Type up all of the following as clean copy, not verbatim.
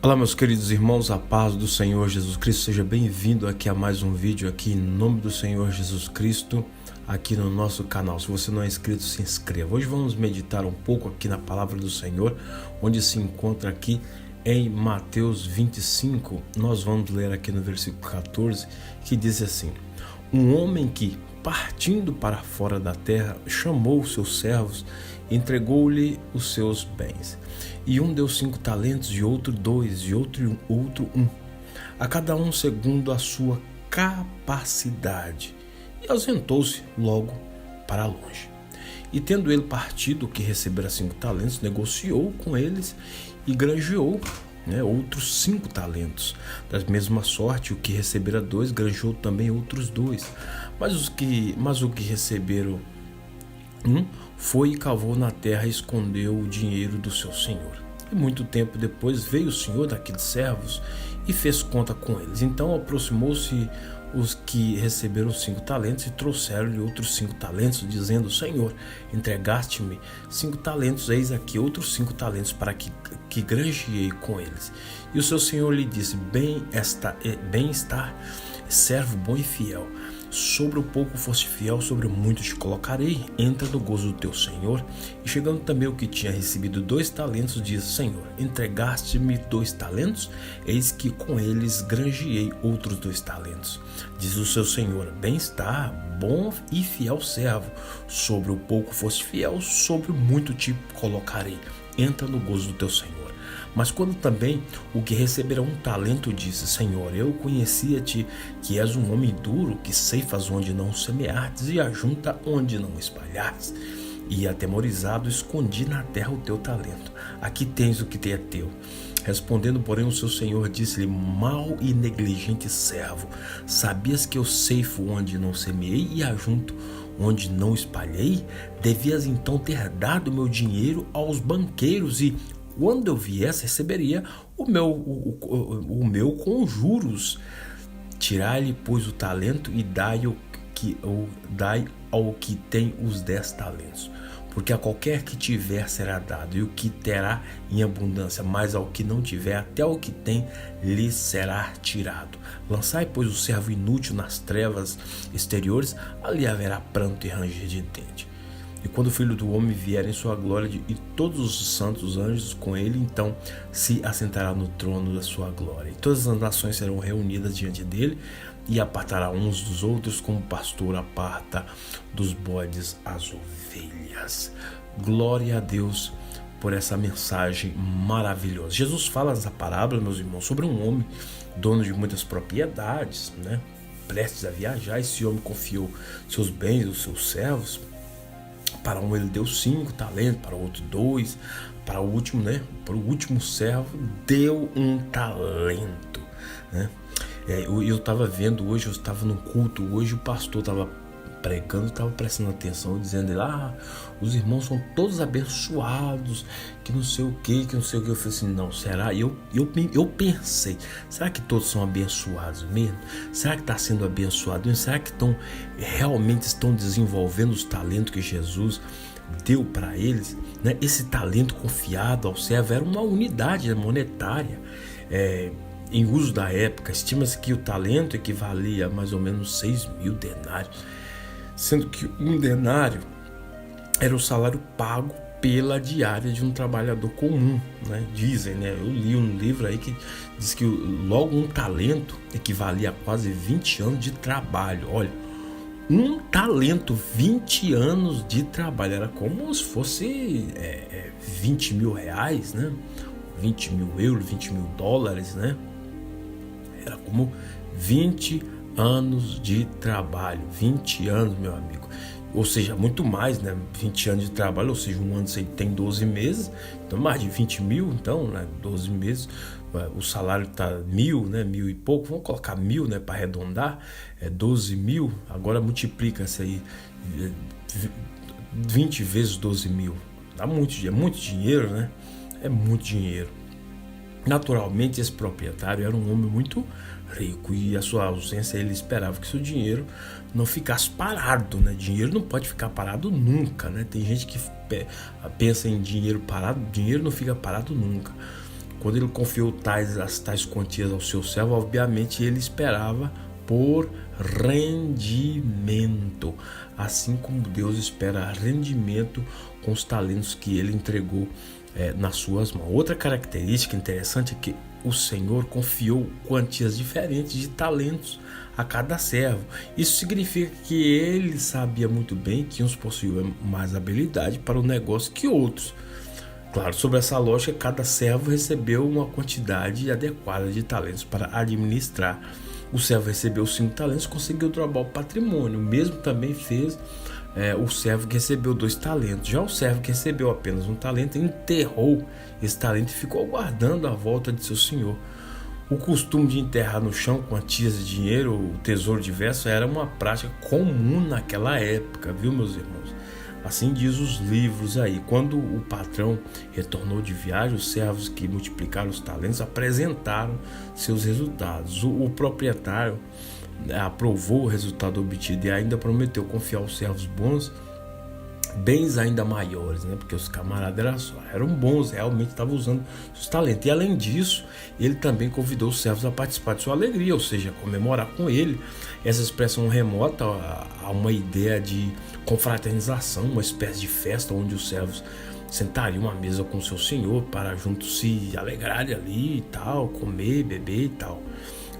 Olá, meus queridos irmãos, a paz do Senhor Jesus Cristo, seja bem-vindo aqui a mais um vídeo aqui em nome do Senhor Jesus Cristo, aqui no nosso canal. Se você não é inscrito, se inscreva. Hoje vamos meditar um pouco aqui na palavra do Senhor, onde se encontra aqui em Mateus 25, nós vamos ler aqui no versículo 14, que diz assim: um homem que, partindo para fora da terra, chamou os seus servos, entregou-lhe os seus bens. E um deu 5 talentos, e outro 2, e outro 1, a cada um segundo a sua capacidade. E ausentou-se logo para longe. E tendo ele partido, o que recebera 5 talentos, negociou com eles e granjeou outros 5 talentos. Da mesma sorte, o que recebera 2, granjeou também outros 2. Mas o que receberam 1, foi e cavou na terra e escondeu o dinheiro do seu senhor. E muito tempo depois veio o senhor daqueles servos e fez conta com eles. Então aproximou-se os que receberam 5 talentos e trouxeram-lhe outros 5 talentos, dizendo: Senhor, entregaste-me 5 talentos, eis aqui outros 5 talentos para que granjeei com eles. E o seu senhor lhe disse: bem está, servo bom e fiel. Sobre o pouco foste fiel, sobre o muito te colocarei, entra no gozo do teu senhor. E chegando também o que tinha recebido 2 talentos, diz: Senhor, entregaste-me 2 talentos, eis que com eles granjeei outros 2 talentos. Diz o seu senhor: bem está, bom e fiel servo, sobre o pouco foste fiel, sobre o muito te colocarei, entra no gozo do teu senhor. Mas quando também o que recebera 1 talento disse: Senhor, eu conhecia-te que és um homem duro, que ceifas onde não semeastes e ajunta onde não espalhaste. E atemorizado escondi na terra o teu talento. Aqui tens o que é teu. Respondendo, porém, o seu senhor disse-lhe: mau e negligente servo, sabias que eu ceifo onde não semeei e ajunto onde não espalhei? Devias então ter dado meu dinheiro aos banqueiros e, quando eu viesse, receberia o meu com juros. Tirai-lhe, pois, o talento e dai ao que tem os 10 talentos. Porque a qualquer que tiver será dado, e o que terá em abundância, mas ao que não tiver, até o que tem lhe será tirado. Lançai, pois, o servo inútil nas trevas exteriores, ali haverá pranto e ranger de dente. E quando o Filho do Homem vier em sua glória e todos os santos anjos com ele, então se assentará no trono da sua glória. E todas as nações serão reunidas diante dele, e apartará uns dos outros, como o pastor aparta dos bodes as ovelhas. Glória a Deus por essa mensagem maravilhosa. Jesus fala nessa parábola, meus irmãos, sobre um homem dono de muitas propriedades, prestes a viajar. Esse homem confiou seus bens, os seus servos. Para um ele deu 5 talentos, para o outro 2, para o último, para o último servo deu 1 talento, Eu estava vendo hoje, eu estava num culto hoje, o pastor estava pregando, estava prestando atenção, dizendo: os irmãos são todos abençoados, que não sei o que. Eu falei assim: não, será? Eu pensei, será que todos são abençoados mesmo? Será que está sendo abençoado? Será que realmente estão desenvolvendo os talentos que Jesus deu para eles? Esse talento confiado ao servo era uma unidade monetária, em uso da época. Estima-se que o talento equivalia a mais ou menos 6.000 denários, sendo que 1 denário era o salário pago pela diária de um trabalhador comum, Dizem, eu li um livro aí que diz que logo 1 talento equivalia a quase 20 anos de trabalho. Olha, 1 talento, 20 anos de trabalho, era como se fosse 20 mil reais, 20 mil euros, 20 mil dólares, Era como 20 anos de trabalho, 20 anos, meu amigo. Ou seja, muito mais, 20 anos de trabalho, ou seja, um ano você tem 12 meses, então mais de 20 mil, então, 12 meses, o salário está 1.000, 1.000 e pouco, vamos colocar 1.000, para arredondar, 12 mil, agora multiplica isso aí, 20 vezes 12 mil, dá muito dinheiro, É muito dinheiro. Naturalmente, esse proprietário era um homem muito rico e a sua ausência, ele esperava que seu dinheiro não ficasse parado, Dinheiro não pode ficar parado nunca, Tem gente que pensa em dinheiro parado, dinheiro não fica parado nunca. Quando ele confiou as tais quantias ao seu servo, obviamente ele esperava por rendimento, assim como Deus espera rendimento com os talentos que ele entregou nas suas mãos. Outra característica interessante é que o Senhor confiou quantias diferentes de talentos a cada servo. Isso significa que ele sabia muito bem que uns possuíam mais habilidade para o negócio que outros. Claro, sobre essa lógica, cada servo recebeu uma quantidade adequada de talentos para administrar. O servo recebeu 5 talentos e conseguiu dobrar o patrimônio. O mesmo também fez o servo que recebeu 2 talentos. Já o servo que recebeu apenas 1 talento enterrou esse talento e ficou aguardando a volta de seu senhor. O costume de enterrar no chão quantias de dinheiro ou tesouro diverso era uma prática comum naquela época, viu, meus irmãos? Assim diz os livros aí. Quando o patrão retornou de viagem, os servos que multiplicaram os talentos apresentaram seus resultados. O proprietário aprovou o resultado obtido e ainda prometeu confiar aos servos bons bens ainda maiores, né? Porque os camaradas eram bons, realmente estavam usando seus talentos. E além disso, ele também convidou os servos a participar de sua alegria, ou seja, comemorar com ele. Essa expressão remota a uma ideia de confraternização, uma espécie de festa onde os servos sentariam à mesa com seu senhor para juntos se alegrarem ali e tal, comer, beber e tal.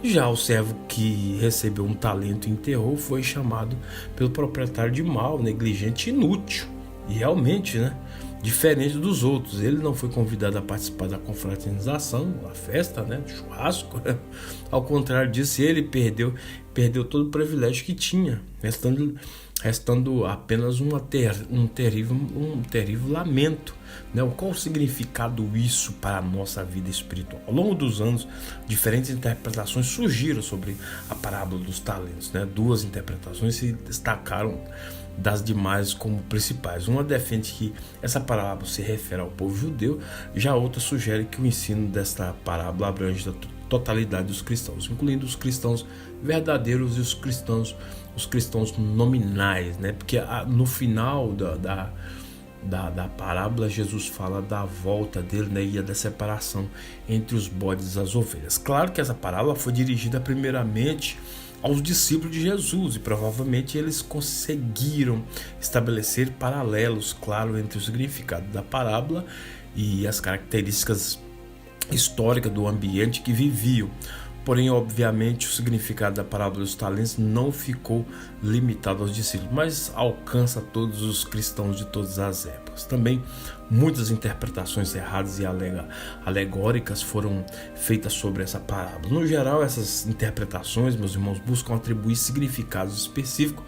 Já o servo que recebeu um talento e enterrou foi chamado pelo proprietário de mau, negligente e inútil. E realmente, né? Diferente dos outros, ele não foi convidado a participar da confraternização, a festa, né? Do churrasco. Ao contrário disso, ele perdeu todo o privilégio que tinha, restando apenas um terrível lamento. Né? Qual o significado isso para a nossa vida espiritual? Ao longo dos anos, diferentes interpretações surgiram sobre a parábola dos talentos. Né? 2 interpretações se destacaram das demais como principais. Uma defende que essa parábola se refere ao povo judeu, já outra sugere que o ensino desta parábola abrange a totalidade dos cristãos, incluindo os cristãos verdadeiros e os cristãos nominais, né? Porque no final da parábola, Jesus fala da volta dele, né, e da separação entre os bodes e as ovelhas. Claro que essa parábola foi dirigida primeiramente aos discípulos de Jesus e provavelmente eles conseguiram estabelecer paralelos, claro, entre o significado da parábola e as características históricas do ambiente que viviam. Porém, obviamente, o significado da parábola dos talentos não ficou limitado aos discípulos, mas alcança todos os cristãos de todas as épocas. Também muitas interpretações erradas e alegóricas foram feitas sobre essa parábola. No geral, essas interpretações, meus irmãos, buscam atribuir significados específicos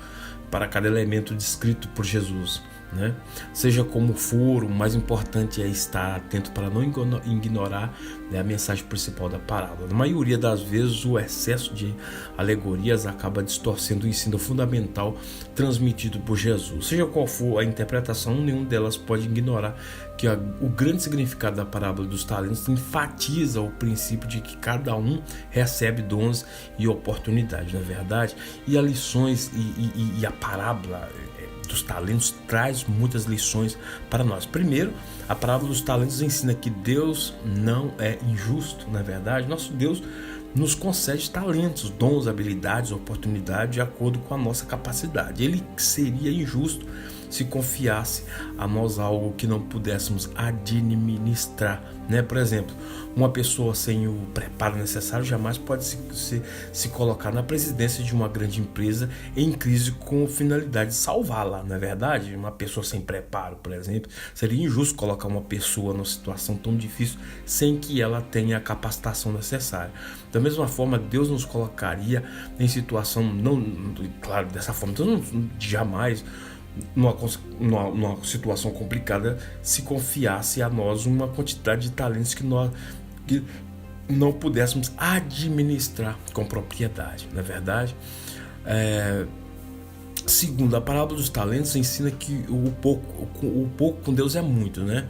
para cada elemento descrito por Jesus. Né? Seja como for, o mais importante é estar atento para não ignorar, né, a mensagem principal da parábola. Na maioria das vezes, o excesso de alegorias acaba distorcendo o ensino fundamental transmitido por Jesus. Seja qual for a interpretação, nenhuma delas pode ignorar que o grande significado da parábola dos talentos enfatiza o princípio de que cada um recebe dons e oportunidades, na verdade, e as lições e a parábola dos talentos traz muitas lições para nós. Primeiro, a parábola dos talentos ensina que Deus não é injusto, na verdade. Nosso Deus nos concede talentos, dons, habilidades, oportunidades de acordo com a nossa capacidade. Ele seria injusto se confiasse a nós algo que não pudéssemos administrar, né? Por exemplo, uma pessoa sem o preparo necessário jamais pode se colocar na presidência de uma grande empresa em crise com a finalidade de salvá-la, não é verdade? Uma pessoa sem preparo, por exemplo, seria injusto colocar uma pessoa numa situação tão difícil sem que ela tenha a capacitação necessária. Da mesma forma, Deus nos colocaria em situação, não, claro, dessa forma, então jamais numa situação complicada se confiasse a nós uma quantidade de talentos que não pudéssemos administrar com propriedade, não é verdade? Segundo, a parábola dos talentos ensina que o pouco com Deus é muito, né?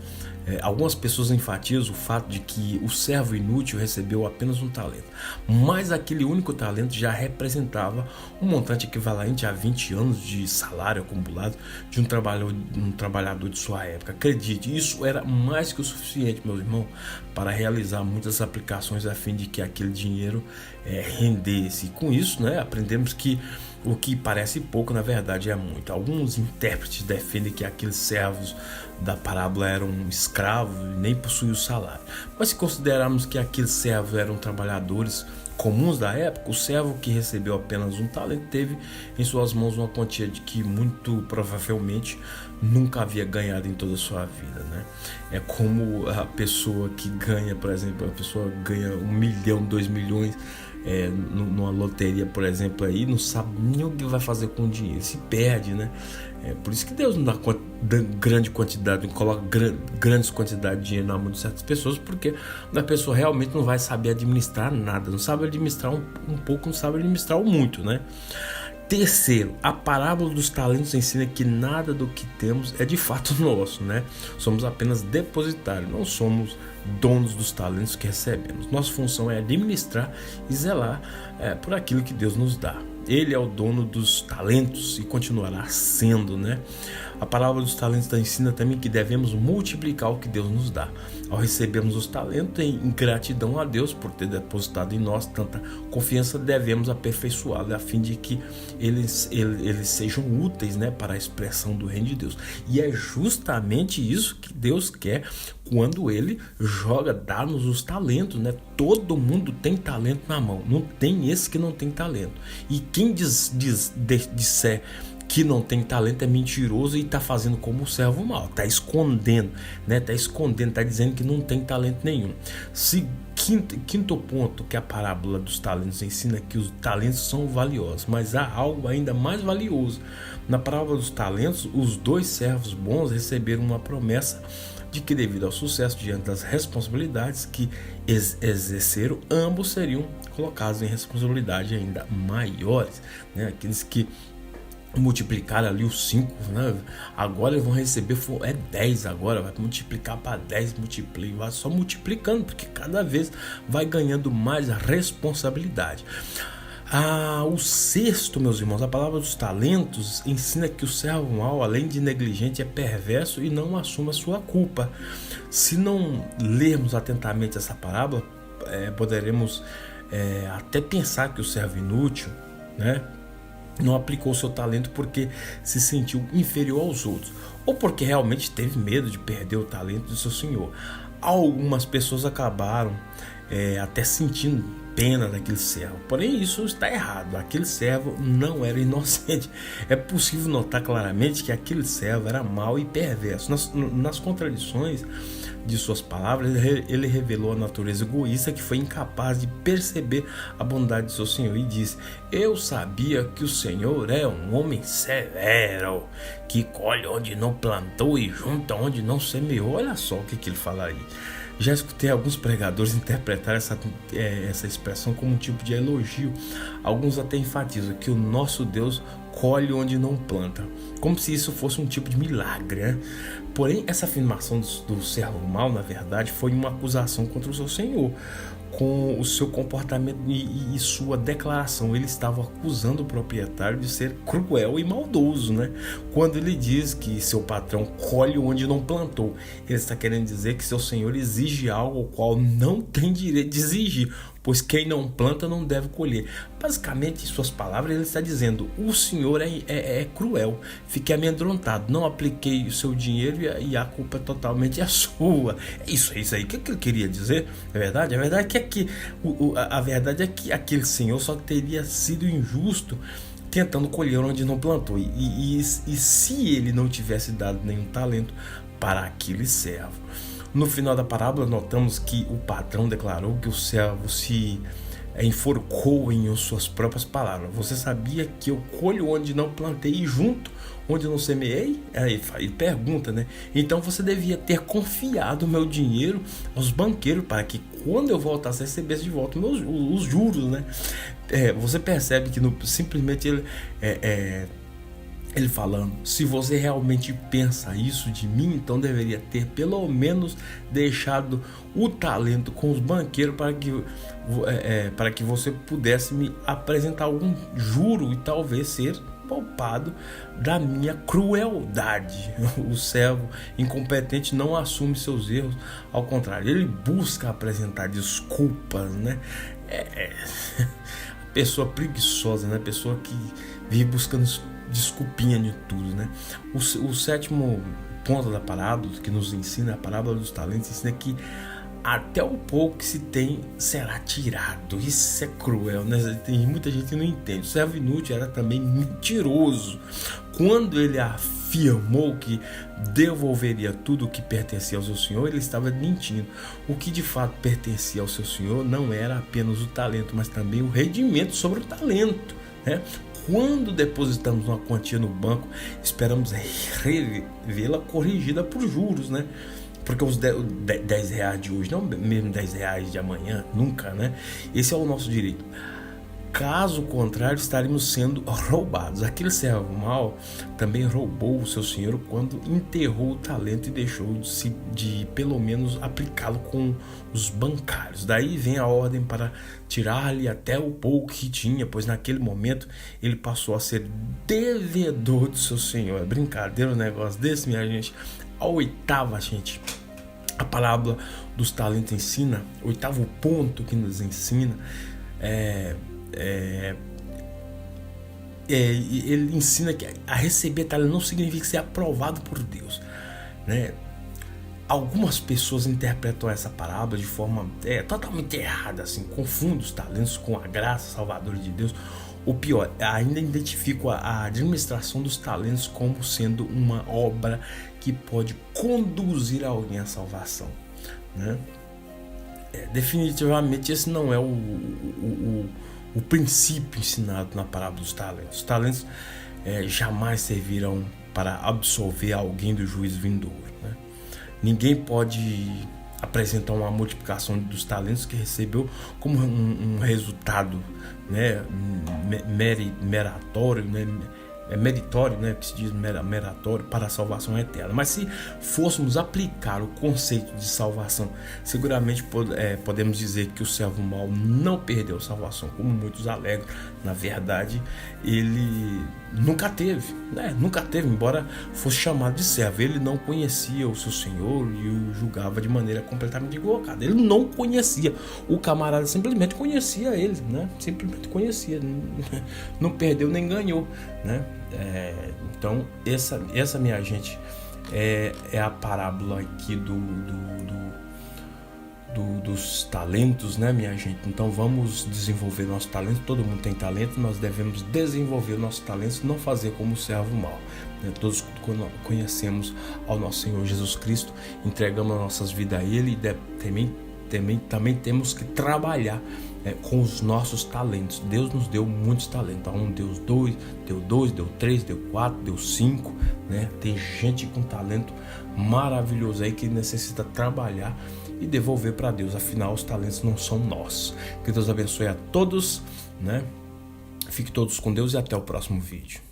Algumas pessoas enfatizam o fato de que o servo inútil recebeu apenas um talento, mas aquele único talento já representava um montante equivalente a 20 anos de salário acumulado de um trabalhador de sua época. Acredite, isso era mais que o suficiente, meu irmão, para realizar muitas aplicações a fim de que aquele dinheiro rendesse. E com isso, né, aprendemos que o que parece pouco, na verdade, é muito. Alguns intérpretes defendem que aqueles servos da parábola eram escravos e nem possuíam salário. Mas se considerarmos que aqueles servos eram trabalhadores comuns da época, o servo que recebeu apenas um talento teve em suas mãos uma quantia de que muito provavelmente nunca havia ganhado em toda a sua vida, né? É como a pessoa que ganha, por exemplo, a pessoa ganha 1 milhão, 2 milhões numa loteria, por exemplo, aí não sabe nem o que vai fazer com o dinheiro, se perde, né? Por isso que Deus não dá grande quantidade, não coloca grandes quantidades de dinheiro na mão de certas pessoas, porque a pessoa realmente não vai saber administrar nada, não sabe administrar um pouco, não sabe administrar o muito, né? Terceiro, a parábola dos talentos ensina que nada do que temos é de fato nosso, né? Somos apenas depositários, não somos donos dos talentos que recebemos. Nossa função é administrar e zelar por aquilo que Deus nos dá. Ele é o dono dos talentos e continuará sendo, né? A parábola dos talentos ensina também que devemos multiplicar o que Deus nos dá. Ao recebermos os talentos, em gratidão a Deus por ter depositado em nós tanta confiança, devemos aperfeiçoá-los a fim de que eles sejam úteis, né, para a expressão do reino de Deus. E é justamente isso que Deus quer quando Ele dá-nos os talentos, né? Todo mundo tem talento na mão, não tem esse que não tem talento. E quem disser que não tem talento é mentiroso e está fazendo como o servo mau, está escondendo, né? Está dizendo que não tem talento nenhum. Quinto ponto que a parábola dos talentos ensina que os talentos são valiosos, mas há algo ainda mais valioso. Na parábola dos talentos, os 2 servos bons receberam uma promessa de que, devido ao sucesso diante das responsabilidades que exerceram, ambos seriam colocados em responsabilidade ainda maiores, né? Aqueles que multiplicaram ali os 5, né? Agora eles vão receber 10 agora, vai multiplicar para 10, vai só multiplicando, porque cada vez vai ganhando mais responsabilidade. O sexto, meus irmãos, a palavra dos talentos ensina que o servo mau, além de negligente, é perverso e não assume a sua culpa. Se não lermos atentamente essa parábola, poderemos até pensar que o servo inútil, né, não aplicou seu talento porque se sentiu inferior aos outros, ou porque realmente teve medo de perder o talento de seu senhor. Algumas pessoas acabaram até sentindo pena daquele servo, porém isso está errado. Aquele servo não era inocente. É possível notar claramente que aquele servo era mau e perverso. Nas contradições de suas palavras, ele revelou a natureza egoísta, que foi incapaz de perceber a bondade de seu senhor, e disse: eu sabia que o Senhor é um homem severo, que colhe onde não plantou e junta onde não semeou. Olha só o que ele fala aí. Já escutei alguns pregadores interpretar essa expressão como um tipo de elogio. Alguns até enfatizam que o nosso Deus colhe onde não planta, como se isso fosse um tipo de milagre, né? Porém, essa afirmação do servo mau, na verdade, foi uma acusação contra o seu senhor. Com o seu comportamento e sua declaração, ele estava acusando o proprietário de ser cruel e maldoso, né? Quando ele diz que seu patrão colhe onde não plantou, ele está querendo dizer que seu senhor exige algo o qual não tem direito de exigir, pois quem não planta não deve colher. Basicamente, em suas palavras, ele está dizendo: o senhor é cruel, fique amedrontado, não apliquei o seu dinheiro e a culpa é totalmente sua. É isso aí que ele queria dizer. É verdade? A verdade é que aquele senhor só teria sido injusto tentando colher onde não plantou. E se ele não tivesse dado nenhum talento para aquele servo? No final da parábola, notamos que o patrão declarou que o servo se enforcou em suas próprias palavras. Você sabia que eu colho onde não plantei e junto onde não semeei? Aí pergunta, né? Então você devia ter confiado meu dinheiro aos banqueiros para que quando eu voltasse a receber de volta os juros, né? Você percebe que simplesmente Ele falando: se você realmente pensa isso de mim, então deveria ter pelo menos deixado o talento com os banqueiros para que você pudesse me apresentar algum juro e talvez ser poupado da minha crueldade. O servo incompetente não assume seus erros, ao contrário, ele busca apresentar desculpas, né? Pessoa preguiçosa, né? Pessoa que vive buscando desculpinha de tudo, né? O sétimo ponto da parábola que nos ensina, a parábola dos talentos, ensina que até o pouco que se tem será tirado. Isso é cruel, né? Tem muita gente que não entende. O servo inútil era também mentiroso quando ele afirmou que devolveria tudo o que pertencia ao seu senhor. Ele estava mentindo. O que de fato pertencia ao seu senhor não era apenas o talento, mas também o rendimento sobre o talento, né? Quando depositamos uma quantia no banco, esperamos revê-la corrigida por juros, né? Porque os 10 reais de hoje, não mesmo 10 reais de amanhã, nunca, né? Esse é o nosso direito. Caso contrário, estaríamos sendo roubados. Aquele servo mau também roubou o seu senhor quando enterrou o talento e deixou de pelo menos aplicá-lo com os bancários. Daí vem a ordem para tirar-lhe até o pouco que tinha, pois naquele momento ele passou a ser devedor do seu senhor. É brincadeira um negócio desse, minha gente. A oitava, gente, a parábola dos talentos ensina, o oitavo ponto que nos ensina ele ensina que a receber talento não significa ser aprovado por Deus, né? Algumas pessoas interpretam essa parábola de forma totalmente errada, assim, confundem os talentos com a graça salvadora de Deus. O pior, ainda identifico a administração dos talentos como sendo uma obra que pode conduzir alguém à salvação, né? Definitivamente esse não é o princípio ensinado na parábola dos talentos. Os talentos jamais servirão para absolver alguém do juízo vindouro, né? Ninguém pode apresentar uma multiplicação dos talentos que recebeu como um resultado, né, meritório, né? Meritório, né, que se diz meritório para a salvação eterna. Mas se fôssemos aplicar o conceito de salvação, seguramente podemos dizer que o servo mau não perdeu a salvação, como muitos alegam. Na verdade, ele nunca teve, né? Nunca teve, embora fosse chamado de servo. Ele não conhecia o seu senhor e o julgava de maneira completamente equivocada. Ele não conhecia. O camarada simplesmente conhecia ele, né? Simplesmente conhecia. Não perdeu nem ganhou, né? Então essa minha gente é a parábola aqui dos talentos, né, minha gente? Então vamos desenvolver nosso talento. Todo mundo tem talento, nós devemos desenvolver o nosso talento, não fazer como o servo mau, né? Todos conhecemos ao nosso Senhor Jesus Cristo, entregamos as nossas vidas a Ele e também temos que trabalhar com os nossos talentos. Deus nos deu muitos talentos. Um deu dois, deu 3, deu 4, deu 5, né? Tem gente com talento maravilhoso aí que necessita trabalhar e devolver para Deus. Afinal, os talentos não são nossos. Que Deus abençoe a todos, né? Fique todos com Deus e até o próximo vídeo.